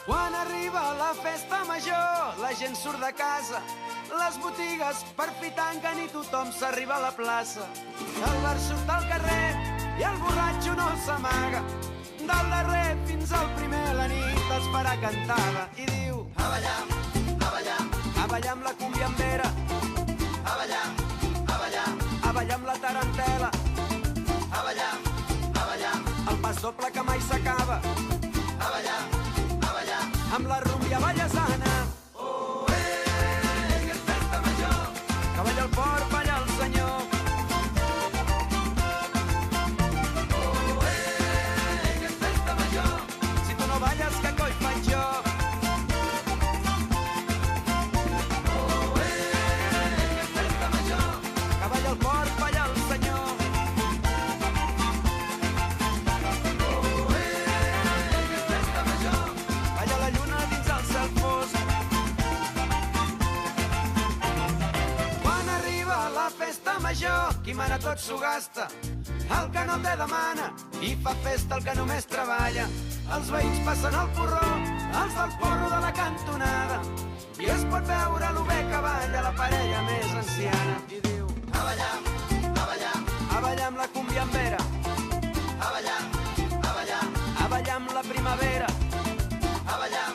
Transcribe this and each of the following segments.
Quan arriba la festa major, la gent surt de casa, les botigues per fi tanquen i tothom s'arriba a la plaça. El bar surt al carrer i el borratxo no s'amaga. Del darrer fins al primer la nit es farà cantada i diu: a ballar, a ballar, a ballar amb la cumbiambera, a ballar, a ballar, a ballar amb la tarantela, a ballar, a ballar, el pas doble que mai s'acaba, a ballar, a ballar, amb la rúmbia ballesana. Oh, que és festa major, que balla el port, balla el senyor. Oh, que és festa major, si tu no balles, que coi faig jo? Oh, que és festa major, que balla el port, balla el senyor. Major, qui mana tot s'ho gasta, el que no té demana i fa festa el que només treballa. Els veïns passen el porró, els del porro de la cantonada, i es pot veure lo bé que balla la parella més anciana. I diu: a ballar, a ballar, a ballar amb la cumbiambera, a ballar, a ballar, a ballar amb la primavera, a ballar,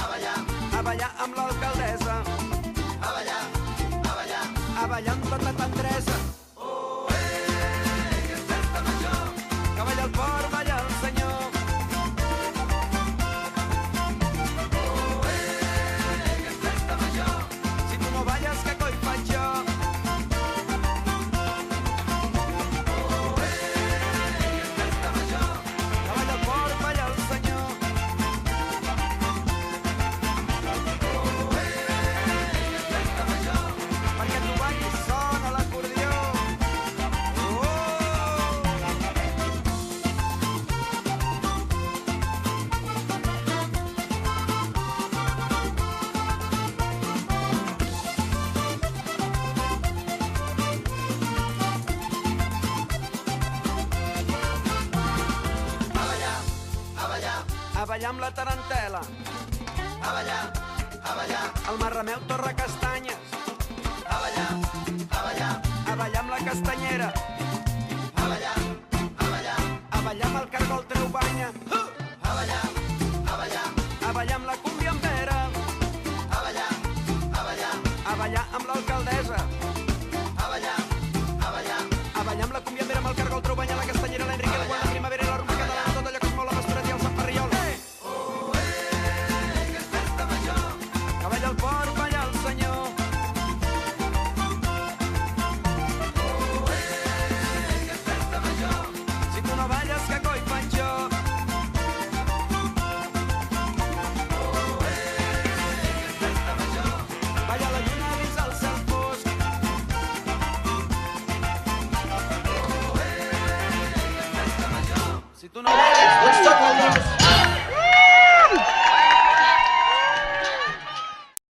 a ballar, a ballar amb l'alcaldessa, a ballar, a ballar, a ballar amb tota tendresa. Oh, que és festa major, que balla el port, balla el senyor. Oh, que és festa major, si tu no balles, que coi faig jo? Oh, que és festa major, que balla el port, balla el senyor. Oh, que és festa major, perquè tu ballis sona l'acordió. A ballar amb la tarantela, a ballar, a ballar, el Marrameu torra castanyes, a ballar, a ballar, a ballar amb la castanyera.